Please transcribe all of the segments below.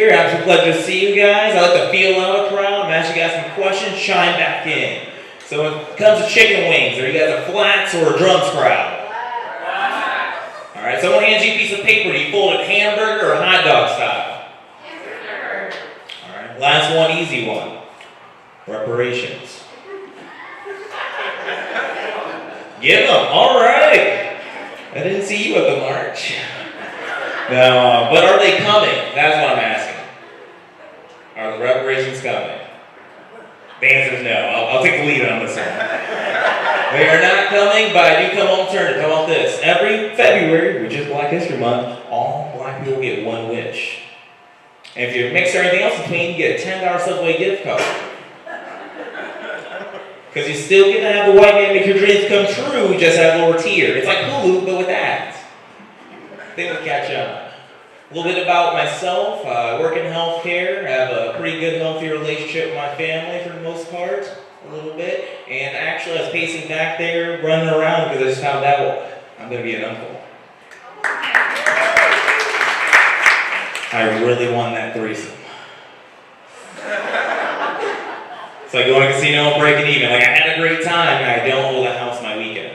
here. Absolute pleasure to see you guys. I like to feel out the crowd and ask you guys some questions, chime back in. So when it comes to chicken wings, are you guys a flats or a drums crowd? Alright, someone hands you a piece of paper. Do you fold it hamburger or hot dog style? Hamburger. Alright, last one, easy one. Reparations. Give them. Alright. I didn't see you at the march. No, but are they coming? That's what I'm asking. Are the reparations coming? The answer is no. I'll take the lead on this one. They are not coming, but I do come alternative. How about this? Every February, which is Black History Month, all black people get one wish. And if you mix everything else between, you get a $10 Subway gift card. Because you still get to have the white man make your dreams come true, just at a lower tier. It's like Hulu, but with ads. They will catch on. A little bit about myself. I work in healthcare. I have a pretty good, healthy relationship with my family for the most part. A little bit. And actually, I was pacing back there, running around, because I just found out I'm going to be an uncle. I really won that threesome. It's like going to a casino and breaking even. Like, I had a great time, and I don't owe the house my weekends.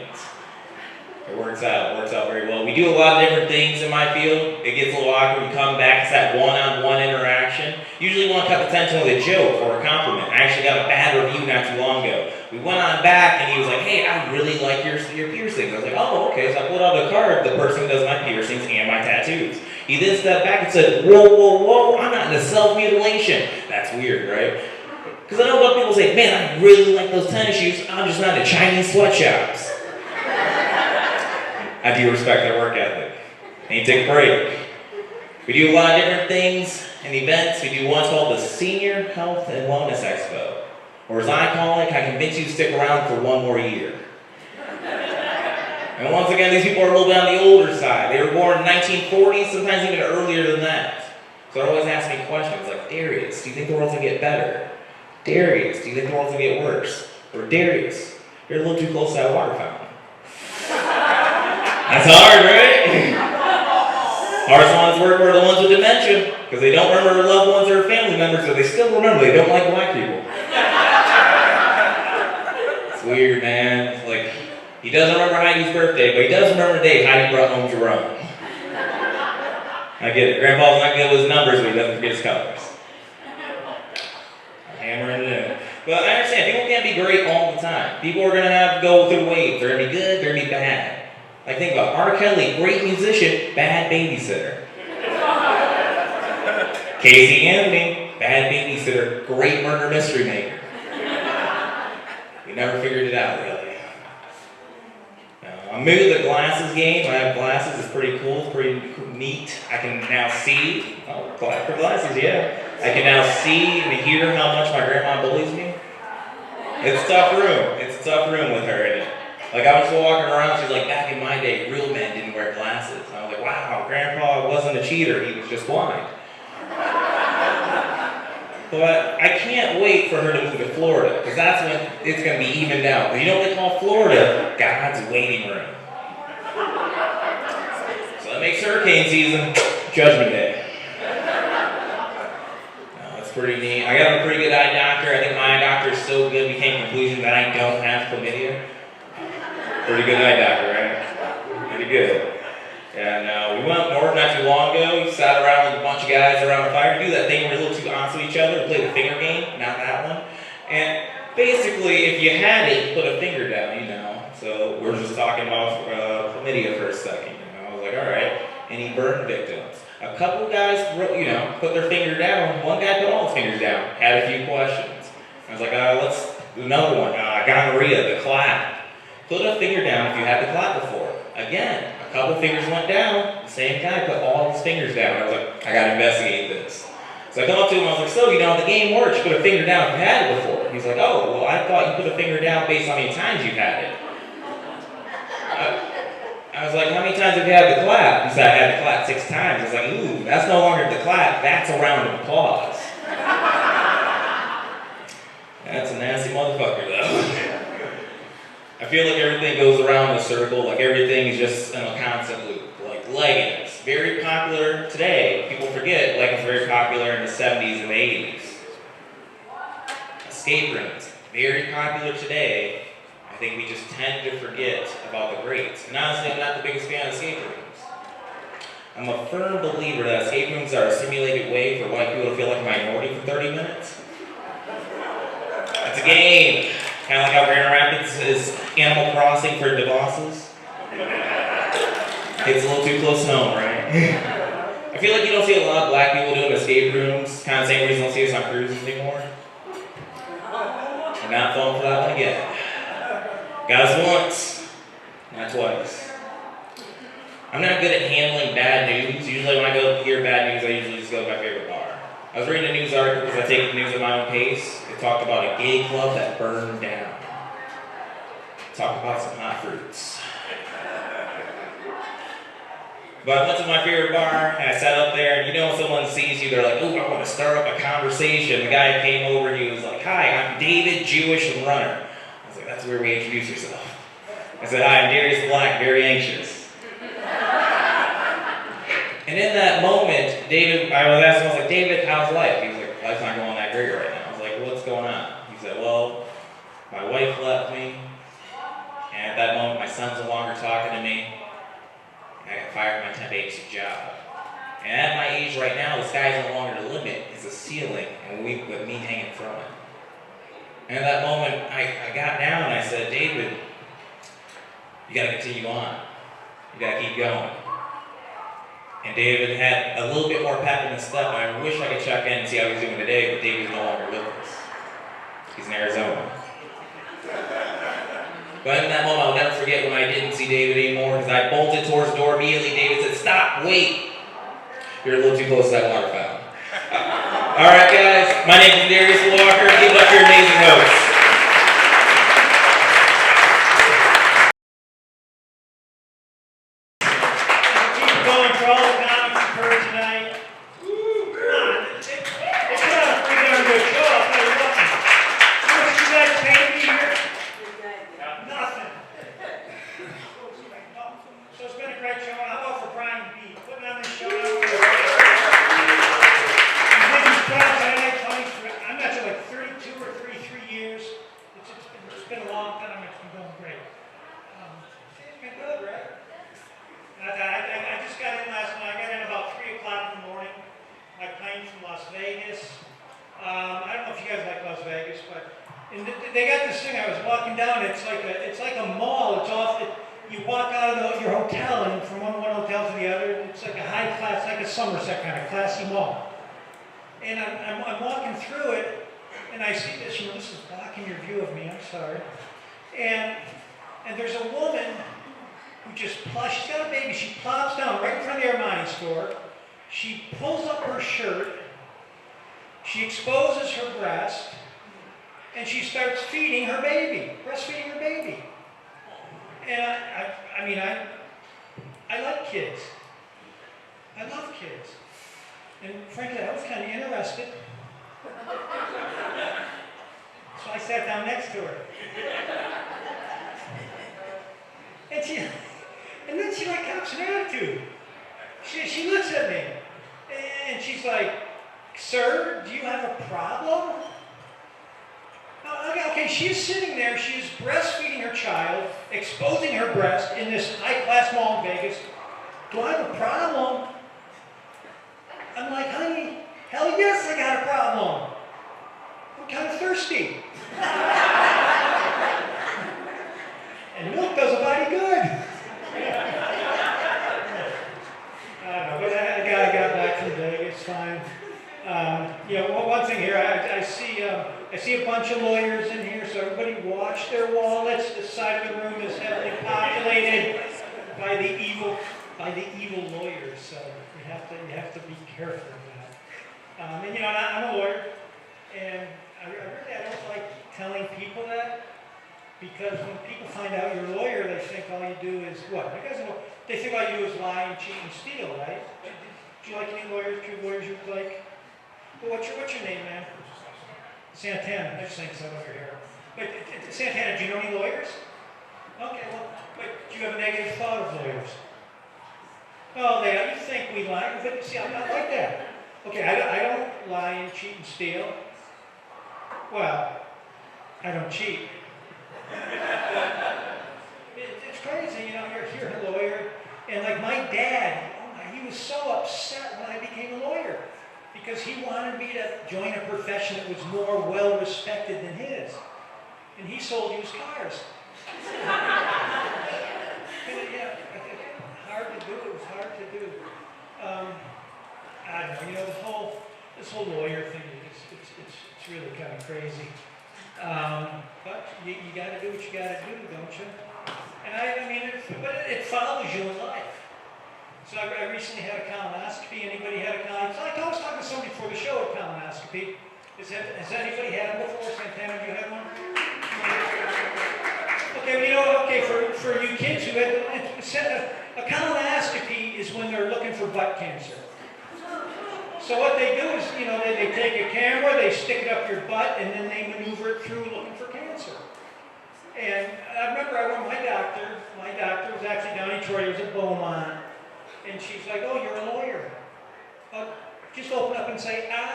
It works out very well. We do a lot of different things in my field. It gets a little awkward. We come back, it's that one-on-one interaction. Usually want to cut the tension with a joke or a compliment. I actually got a bad review not too long ago. We went on back, and he was like, hey, I really like your piercings. I was like, oh, okay. So I pulled out a card, the person who does my piercings and my tattoos. He then stepped back and said, whoa, I'm not into self-mutilation. That's weird, right? Because I know what people say, man, I really like those tennis shoes. I'm just not into Chinese sweatshops. I do respect their work ethic. And you take a break. We do a lot of different things and events. We do one called the Senior Health and Wellness Expo. Or as I call it, I convince you to stick around for one more year. And once again, these people are a little bit on the older side. They were born in 1940, sometimes even earlier than that. So they're always asking me questions like, Darius, do you think the world's going to get better? Darius, do you think the world's going to get worse? Or Darius, you're a little too close to that water fountain. That's hard, right? Hardest ones work are the ones with dementia, because they don't remember their loved ones or family members, but they still remember they don't like black people. It's weird, man. It's like, he doesn't remember Heidi's birthday, but he does remember the day Heidi brought home Jerome. I get it. Grandpa's not good with his numbers, but he doesn't forget his colors. Hammering it in. But I understand, people can't be great all the time. People are going to go through waves. They're going to be good, they're going to be bad. Like, think about R. Kelly, great musician, bad babysitter. Casey Anthony, bad babysitter, great murder mystery maker. We never figured it out, really. I'm new to the glasses game. I have glasses. It's pretty cool. It's pretty neat. I can now see. Oh, clap for glasses, yeah. I can now see and hear how much my grandma bullies me. It's a tough room. It's a tough room with her in it. Like, I was just walking around, she's like, back in my day, real men didn't wear glasses. And I was like, wow, Grandpa wasn't a cheater, he was just blind. But I can't wait for her to move to Florida, because that's when it's going to be evened out. You know what they call Florida? God's waiting room. So that makes hurricane season Judgment Day. No, it's pretty neat. I got a pretty good eye doctor. I think my eye doctor is so good, we came to the conclusion that I don't have chlamydia. Pretty good eye doctor, right? Pretty good. And we went up north not too long ago. We sat around with a bunch of guys around a fire. We do that thing where we're a little too honest with each other. We play the finger game, not that one. And basically, if you had it, you put a finger down, you know. So we're just talking about chlamydia for a second. You know, I was like, all right. Any burn victims? A couple guys, put their finger down. One guy put all his fingers down. Had a few questions. I was like, let's do another one. Gonorrhea, the clap. Put a finger down if you had the clap before. Again, a couple fingers went down. The same guy put all his fingers down. I was like, I gotta investigate this. So I come up to him, I was like, so, the game works. You put a finger down if you had it before. He's like, oh, well, I thought you put a finger down based on how many times you've had it. I was like, how many times have you had the clap? He said, I had the clap 6 times. I was like, ooh, that's no longer the clap. That's a round of applause. That's a nasty motherfucker, though. I feel like everything goes around in a circle, like everything is just in a constant loop. Like leggings. very popular today. People forget like it's very popular in the 70s and the 80s. Escape rooms, very popular today. I think we just tend to forget about the greats. And honestly, I'm not the biggest fan of escape rooms. I'm a firm believer that escape rooms are a simulated way for white people to feel like a minority for 30 minutes. It's a game. Kind of like how Grand Rapids is Animal Crossing for DeVosses. It's a little too close to home, right? I feel like you don't see a lot of black people doing escape rooms. Kind of the same reason you don't see us on cruises anymore. I'm not falling for that one again. Got us once, not twice. I'm not good at handling bad news. Usually when I go hear bad news, I usually just go to my favorite bar. I was reading a news article because I take the news at my own pace. It talked about a gay club that burned down. Talk about some hot fruits. But I went to my favorite bar, and I sat up there, and you know when someone sees you, they're like, "Ooh, I want to start up a conversation." The guy came over, and he was like, "Hi, I'm David, Jewish, and runner." I was like, "That's a weird way to introduce yourself." I said, "Hi, I'm Darius Black, very anxious." And in that moment, I was asking, I was like, "David, how's life?" He was like, "Life's not going that great right now." I was like, "What's going on?" He said, "Well, my wife left me, and at that moment, my son's no longer talking to me. I got fired from my temp agency job. And at my age right now, the sky's no longer the limit, it's the ceiling, and with me hanging from it." And at that moment, I got down and I said, "David, you gotta continue on. You gotta keep going." And David had a little bit more pep in his step, and I wish I could check in and see how he's doing today, but David's no longer with us. He's in Arizona. But in that moment, I'll never forget when I didn't see David anymore, because I bolted towards the door immediately. David said, "Stop, wait. You're a little too close to that water fountain." All right, guys, my name is Darius Walker. Give it up for your amazing hosts. Keep going for all the comics you've heard tonight. Woo, come on. They put on a pretty darn good show, I'll tell you what. How much you guys paid me here? Nothing. So it's been a great show. How about for Brian B. putting on this show now? Sunday Night Funnies for, I'm not sure, like 32 or 33 years. It's been a long time. It's been going great. It's been good, right? I just got in last night. I got in about 3 o'clock in the morning. My plane from Las Vegas. I don't know if you guys like Las Vegas, but they got this thing. I was walking down. It's like a mall. It's off. You walk out of your hotel, and from one hotel to the other, it's like a high class, like a Somerset kind of classy mall. And I'm walking through it, and I see this. This is blocking your view of me. I'm sorry. And there's a woman who just she's got a baby. She plops down right in front of the Armani store. She pulls up her shirt. She exposes her breast, and she starts feeding her baby, breastfeeding her baby. And I like kids. I love kids. And frankly, I was kind of interested. So I sat down next to her. And then she like cops an attitude. She looks at me, and she's like, "Sir, do you have a problem?" Okay, she's sitting there, she's breastfeeding her child, exposing her breast in this high-class mall in Vegas. "Do I have a problem?" I'm like, "Honey, hell yes, I got a problem. I'm kind of thirsty." And milk does a body good. I don't know, but I got back from Vegas, fine. One thing here, I see a bunch of lawyers in here, so everybody watch their wallets. This side of the room is heavily populated by the evil lawyers, so you have to be careful of that. I'm a lawyer, and I don't like telling people that, because when people find out you're a lawyer, they think all you do is what? They think all you do is lie and cheat and steal, right? Do you like any lawyers? Do you have lawyers you would like? Well, what's your name, man? Santana. I just think so over here. But Santana, do you know any lawyers? Okay, well, but do you have a negative thought of lawyers? Oh, you think we lie, but see, I'm not like that. Okay, I don't lie and cheat and steal. Well, I don't cheat. It's crazy, you know, you're a lawyer, and like my dad, he was so upset when I became a lawyer because he wanted me to join a profession that was more well respected than his. And he sold used cars. Yeah, hard to do. It was hard to do. I don't know. You know, this whole lawyer thing it's really kind of crazy. But you got to do what you got to do, don't you? And I mean, it follows you in life. So I recently had a colonoscopy. Anybody had a colonoscopy? I was talking to somebody before the show at colonoscopy. Has anybody had one before? Santana, have you had one? Okay, well, you know, okay, for you kids who had a colonoscopy is when they're looking for butt cancer. So what they do is, you know, they take a camera, they stick it up your butt, and then they maneuver it through looking for cancer. And I remember I went to my doctor was actually down in Detroit, it was at Beaumont, and she's like, oh, you're a lawyer. Just open up and say, ah.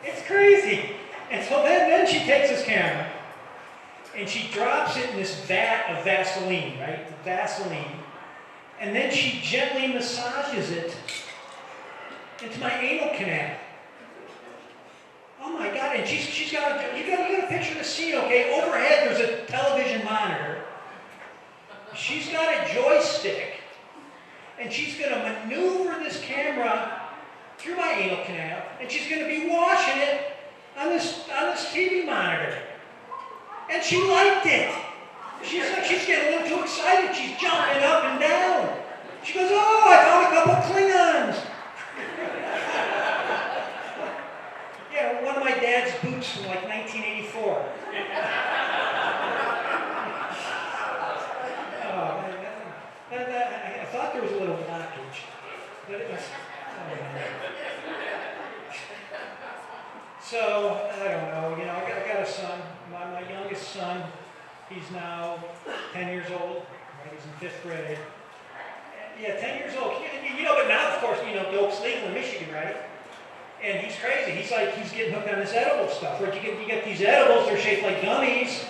It's crazy. And so then she takes this camera, and she drops it in this vat of Vaseline, right? Vaseline. And then she gently massages it into my anal canal. Oh my God, and she's got you got to picture the scene, okay? Overhead there's a television monitor. She's got a joystick, and she's going to maneuver this camera through my anal canal, and she's going to be watching it on this TV monitor. And she liked it. She's getting a little too excited. She's jumping up and down. She goes, oh, I found a couple of Klingons. Yeah, one of my dad's boots from like 1984. I thought there was a little blockage, but it was, So, I don't know, you know, I got a son, my youngest son, he's now 10 years old, right? He's in 5th grade. Yeah, 10 years old. You know, but now, of course, you know, dope's legal in Michigan, right? And he's crazy. He's getting hooked on this edible stuff. Right? You get these edibles, they're shaped like gummies,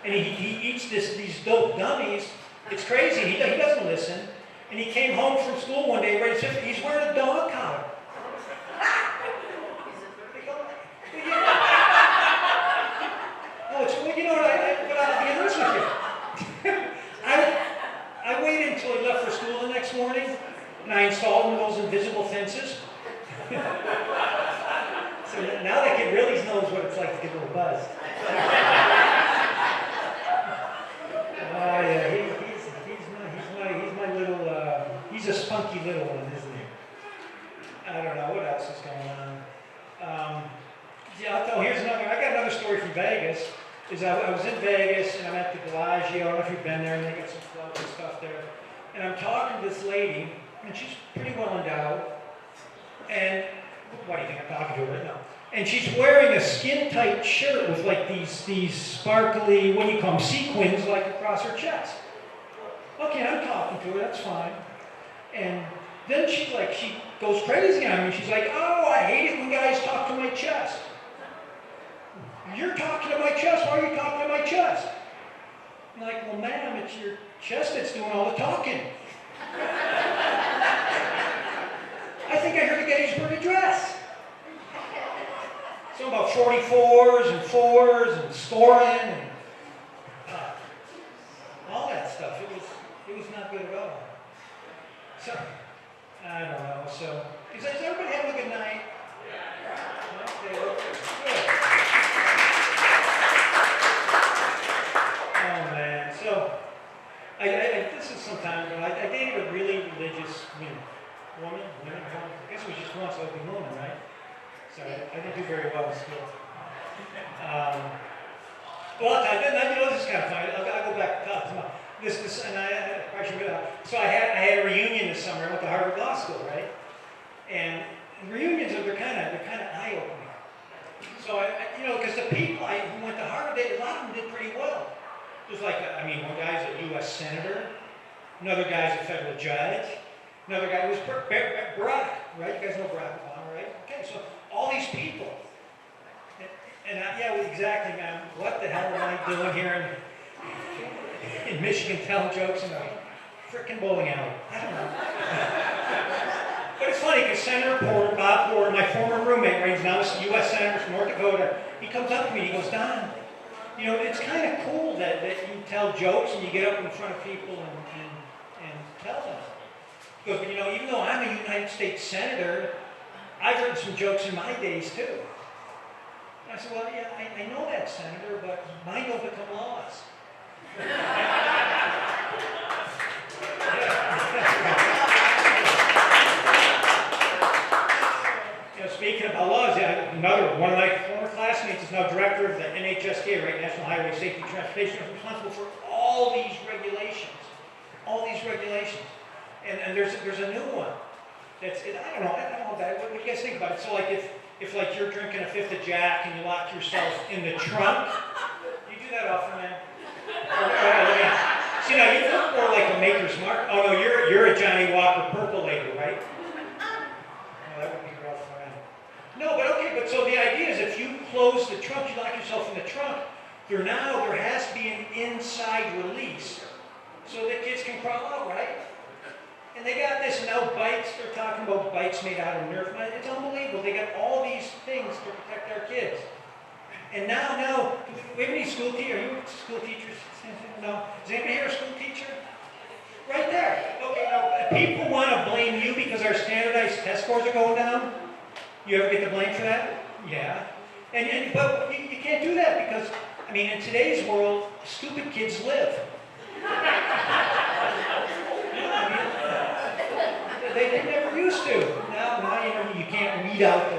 and he eats these dope gummies. It's crazy. He doesn't listen. And he came home from school one day, right? He's wearing a dog collar. Well, you know what? But I'll be honest with you. I waited until he left for school the next morning, and I installed one of those invisible fences. So now that kid really knows what it's like to get a little buzzed. Yeah, he's my little, he's a spunky little one, isn't he? I don't know, what else is going on? Yeah, I'll tell, I got another story from Vegas. I was in Vegas, and I'm at the Bellagio. I don't know if you've been there, and they got some clubs and stuff there. And I'm talking to this lady, and she's pretty well endowed. And why do you think I'm talking to her? No. And she's wearing a skin-tight shirt with like these sparkly, what do you call them, sequins like across her chest. Okay, I'm talking to her, that's fine. And then she goes crazy on me. She's like, oh, I hate it when guys talk to my chest. You're talking to my chest, why are you talking to my chest? I'm like, well, ma'am, it's your chest that's doing all the talking. I think I heard the Gettysburg Address. So about 44s and 4s and scoring and all that stuff. It was not good at all. So, I don't know. So, does everybody have a good night? Okay, well, good. Oh man. So, this is some time ago. I dated a really religious woman. I guess it was just once I was a woman, right? So I didn't do very well in school. Well, you know, this is kind of funny. I'll go back to college. And so I had a reunion this summer. I went to Harvard Law School, right? And reunions they're kind of eye-opening. So, because the people who went to Harvard, a lot of them did pretty well. There's like, one guy's a U.S. senator, another guy's a federal judge, another guy was Barack, right? You guys know Barack Obama, right? Okay, so all these people. Yeah, exactly, man. What the hell am I doing here in Michigan telling jokes in a frickin' bowling alley? I don't know. But it's funny because Senator Porter, Bob Porter, my former roommate, right, he's now a U.S. Senator from North Dakota, he comes up to me and he goes, Don, it's kind of cool that you tell jokes and you get up in front of people and tell them. He goes, but even though I'm a United States Senator, I've written some jokes in my days too. I said, well, yeah, I know that, Senator, but mine don't become laws. Speaking about laws, one of my former classmates is now director of the NHSTA, right, National Highway Safety Transportation, is responsible for all these regulations. And there's a new one. I don't know that. What do you guys think about it? So like if like you're drinking a fifth of Jack and you lock yourself in the trunk, you do that often, man. See, now you look more like a Maker's Mark. Oh no, you're a Johnny Walker Purple label, right? Oh, that would be rough, man. No, but so the idea is if you close the trunk, you lock yourself in the trunk, there has to be an inside release so that kids can crawl out, right? And they got this, and now bikes, they're talking about bikes made out of Nerf. It's unbelievable. They got all these things to protect our kids. And now, do we have any school teachers? Are you school teachers? No? Is anybody here a school teacher? Right there. Okay, now, people want to blame you because our standardized test scores are going down. You ever get the blame for that? Yeah. But you can't do that because, in today's world, stupid kids live. They never used to. Now you can't weed out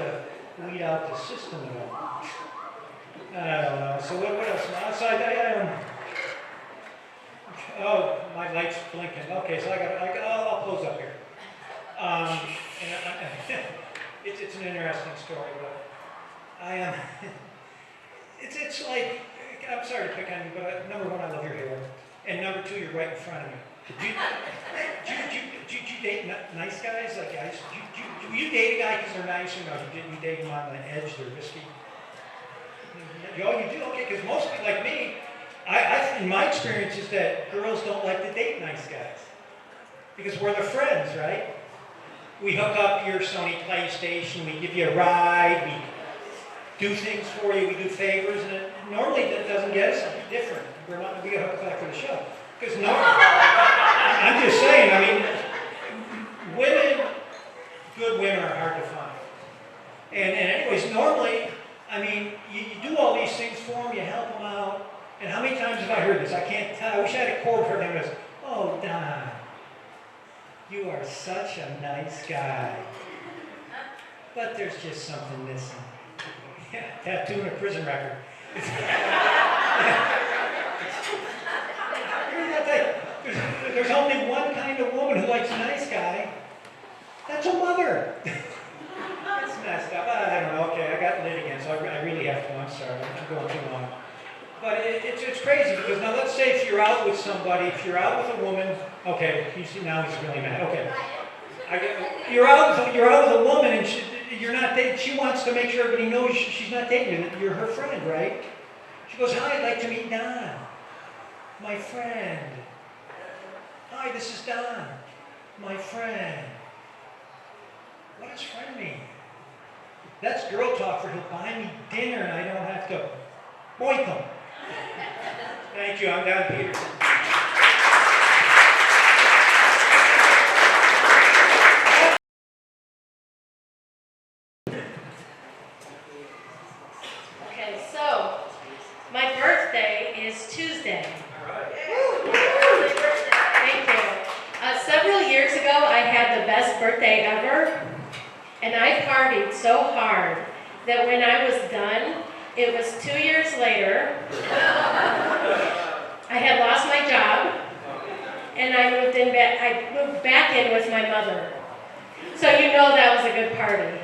the system at all. I don't know. So what else? Outside, oh, my light's blinking. Okay, so I'll close up here. It's an interesting story, but I am. It's like, I'm sorry to pick on you, but number one, I love your hair, and number two, you're right in front of me. Do you date nice guys? Like guys, do you date a guy because they're nice, or no? You date them on the edge, they're risky? Oh, you do? Okay, because most people, like me, I in my experience is that girls don't like to date nice guys. Because we're the friends, right? We hook up your Sony PlayStation, we give you a ride, we do things for you, we do favors, and normally that doesn't get us something different. We got to hook up after the show. Because I'm just saying, good women are hard to find. And anyways, normally, you do all these things for them, you help them out. And how many times have I heard this? I can't tell. I wish I had a chord for them. It goes, oh, Don, you are such a nice guy. But there's just something missing. Yeah, tattoo and a prison record. There's only one kind of woman who likes a nice guy. That's a mother. It's messed up. I don't know. Okay, I got lit again, so I really have to. I'm sorry. I'm going too long. But it's crazy because now let's say if you're out with somebody, if you're out with a woman. Okay, you see now he's really mad. Okay, you're out with a woman and you're not dating. She wants to make sure everybody knows she's not dating you. You're her friend, right? She goes, hi, I'd like to meet Don, my friend. Hi, this is Don, my friend. What does friend mean? That's girl talk for he'll buy me dinner and I don't have to boink him. Thank you, I'm Don Peterson. Okay, so my birthday is Tuesday. Thank you. Several years ago, I had the best birthday ever, and I partied so hard that when I was done, it was 2 years later. I had lost my job, and I moved back in with my mother. So you know that was a good party.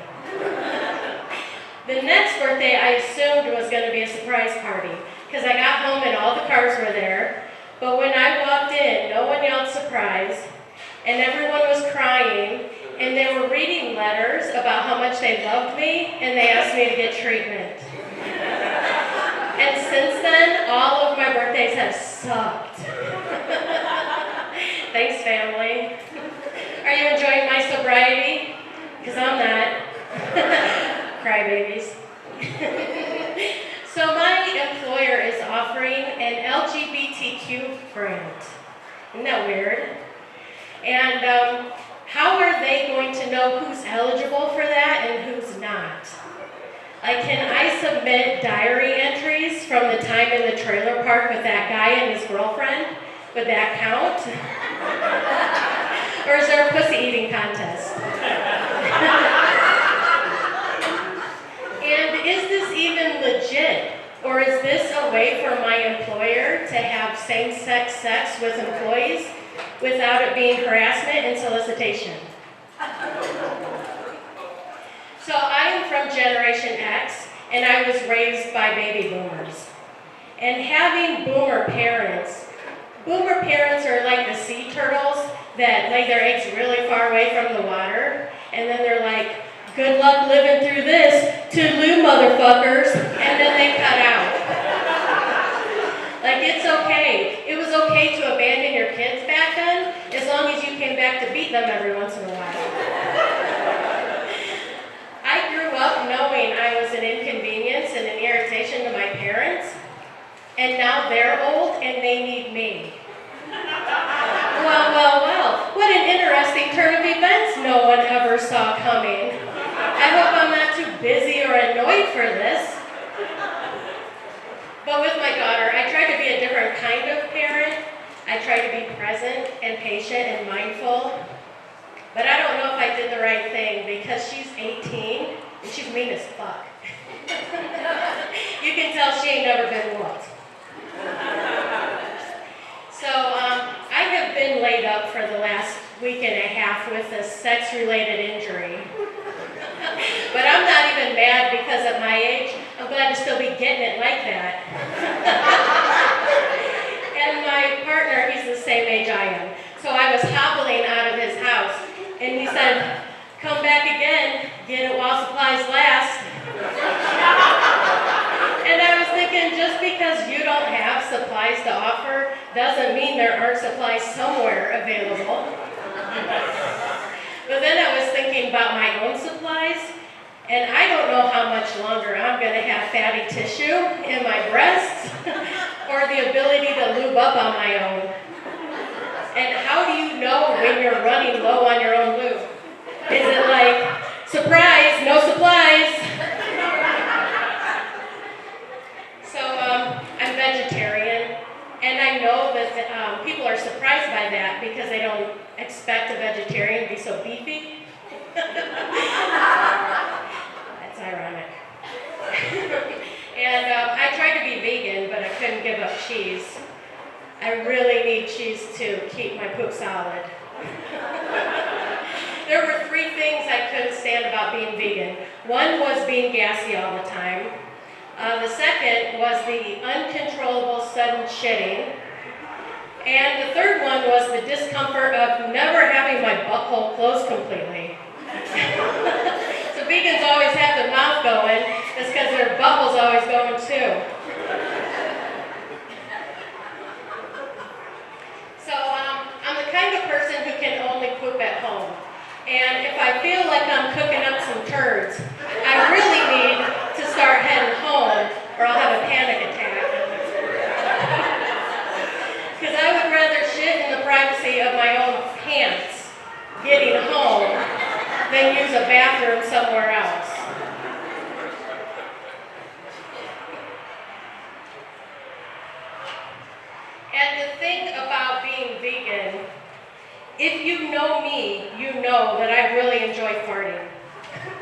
The next birthday I assumed was going to be a surprise party because I got home and all the cars were there. But when I walked in, no one yelled surprise, and everyone was crying, and they were reading letters about how much they loved me, and they asked me to get treatment. And since then, all of my birthdays have sucked. Thanks, family. Are you enjoying my sobriety? Because I'm not. Crybabies. So my employer is offering an LGBTQ grant. Isn't that weird? And how are they going to know who's eligible for that and who's not? Like, can I submit diary entries from the time in the trailer park with that guy and his girlfriend? Would that count? Or is there a pussy eating contest? And is this even legit? Or is this a way for my employer to have same-sex sex with employees without it being harassment and solicitation? So I am from Generation X, and I was raised by baby boomers. And having boomer parents are like the sea turtles that lay their eggs really far away from the water, and then they're like, good luck living through this, toodaloo motherfuckers, and then they cut out. Like, it's okay. It was okay to abandon your kids back then, as long as you came back to beat them every once in a while. I grew up knowing I was an inconvenience and an irritation to my parents, and now they're old and they need me. Well, what an interesting turn of events no one ever saw coming. I hope I'm not too busy or annoyed for this. But with my daughter, I try to be a different kind of parent. I try to be present and patient and mindful. But I don't know if I did the right thing because she's 18 and she's mean as fuck. You can tell she ain't never been whooped. So I have been laid up for the last week and a half with a sex-related injury. But I'm not even mad because at my age, I'm glad to still be getting it like that. And my partner, he's the same age I am. So I was hobbling out of his house, and he said, come back again, get it while supplies last. And I was thinking, just because you don't have supplies to offer doesn't mean there aren't supplies somewhere available. But then I was thinking about my own supplies, and I don't know how much longer I'm going to have fatty tissue in my breasts or the ability to lube up on my own. And how do you know when you're running low on your own lube? Is it like, surprise, no supplies? So I'm vegetarian, and I know that people are surprised by that because they don't expect a vegetarian to be so beefy. That's ironic. And I tried to be vegan, but I couldn't give up cheese. I really need cheese to keep my poop solid. There were 3 things I couldn't stand about being vegan. One was being gassy all the time. The second was the uncontrollable sudden shitting. And the third one was the discomfort of never having my butthole closed completely. So vegans always have their mouth going. It's because their butthole's always going too. So I'm the kind of person who can only poop at home. And if I feel like I'm cooking up some turds, I really need to start heading home or I'll have a panic attack. Because I would rather shit in the privacy of my own pants getting home than use a bathroom somewhere else. And the thing about being vegan, if you know me, you know that I really enjoy farting.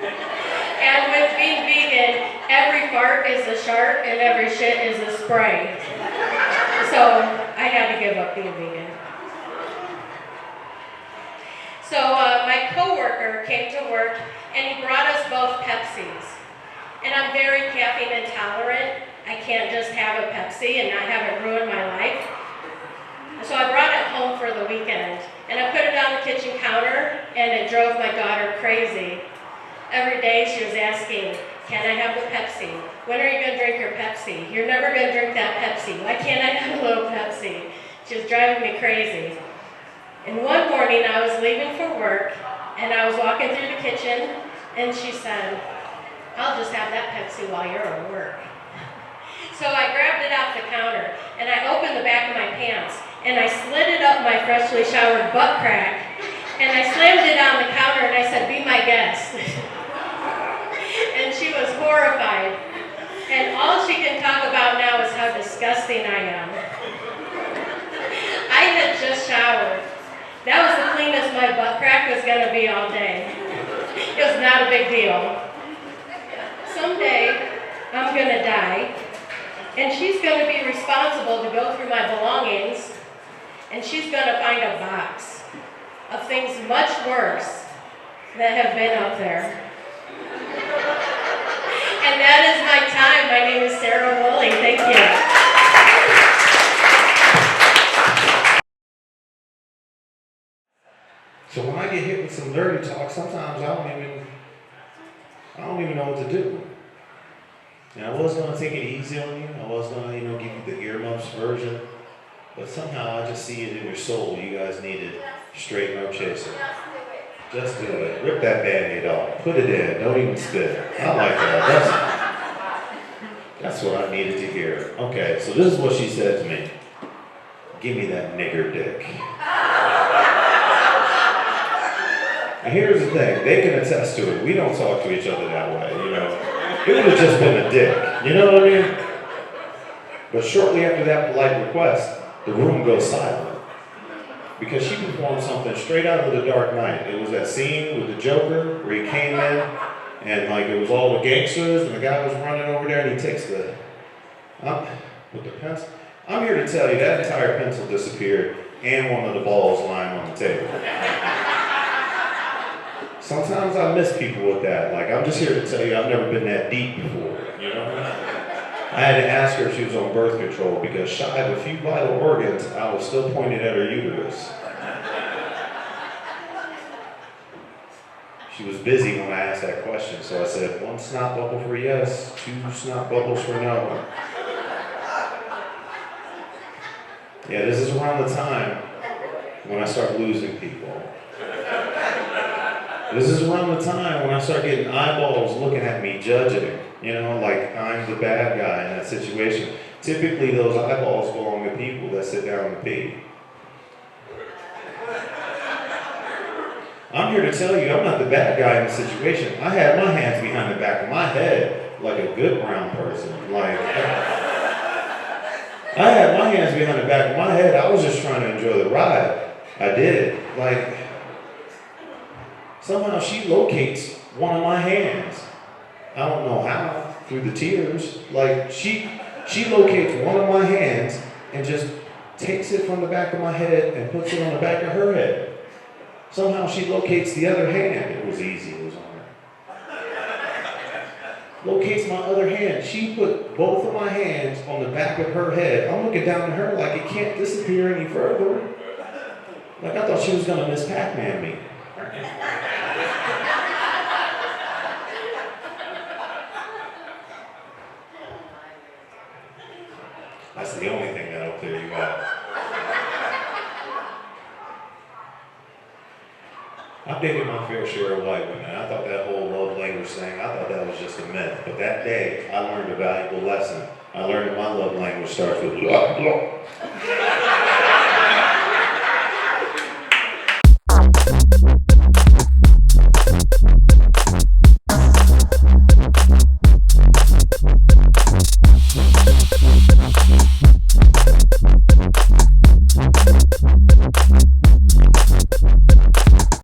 And with being vegan, every fart is a shart and every shit is a spray. So I had to give up being vegan. So my coworker came to work and he brought us both Pepsis. And I'm very caffeine intolerant. I can't just have a Pepsi and not have it ruin my life. So I brought it home for the weekend, and I put it on the kitchen counter, and it drove my daughter crazy. Every day she was asking, can I have the Pepsi? When are you going to drink your Pepsi? You're never going to drink that Pepsi. Why can't I have a little Pepsi? She was driving me crazy. And one morning I was leaving for work, and I was walking through the kitchen, and she said, I'll just have that Pepsi while you're at work. So I grabbed it off the counter, and I opened the back of my pants, and I slid it up my freshly showered butt crack, and I slammed it on the counter, and I said, be my guest. And she was horrified. And all she can talk about now is how disgusting I am. I had just showered. That was the cleanest my butt crack was going to be all day. It was not a big deal. Someday, I'm going to die, and she's going to be responsible to go through my belongings, and she's going to find a box of things much worse that have been up there. And that is my time. My name is Sarah Woolley. Thank you. So when I get hit with some dirty talk, sometimes I don't even know what to do. And I was going to take it easy on you. I was going to, give you the earmuffs version. But somehow I just see it in your soul. You guys needed straight no chaser. Just do it. Rip that Band-Aid off. Put it in. Don't even spit. I like that. That's what I needed to hear. Okay, so this is what she said to me. Give me that nigger dick. And here's the thing. They can attest to it. We don't talk to each other that way, It would have just been a dick. You know what I mean? But shortly after that polite request, the room goes silent. Because she performed something straight out of The Dark Knight. It was that scene with the Joker where he came in and it was all the gangsters and the guy was running over there and he takes with the pencil. I'm here to tell you that entire pencil disappeared and one of the balls lying on the table. Sometimes I miss people with that. I'm just here to tell you I've never been that deep before, I had to ask her if she was on birth control because shy of a few vital organs, I was still pointing at her uterus. She was busy when I asked that question, so I said, 1 snot bubble for yes, 2 snot bubbles for no. Yeah, this is around the time when I start losing people. This is around the time when I start getting eyeballs looking at me, judging. Like I'm the bad guy in that situation. Typically, those eyeballs belong to people that sit down and pee. I'm here to tell you I'm not the bad guy in the situation. I had my hands behind the back of my head like a good brown person. I had my hands behind the back of my head. I was just trying to enjoy the ride. I did. Somehow she locates one of my hands. I don't know how, through the tears. She locates one of my hands and just takes it from the back of my head and puts it on the back of her head. Somehow she locates the other hand. It was easy, it was on her. Locates my other hand. She put both of my hands on the back of her head. I'm looking down at her like it can't disappear any further. I thought she was going to Miss Pac-Man me. That's the only thing that'll clear you out. I've dated my fair share of white women. I thought that whole love language thing, I thought that was just a myth. But that day, I learned a valuable lesson. I learned that my love language starts with blah, blah.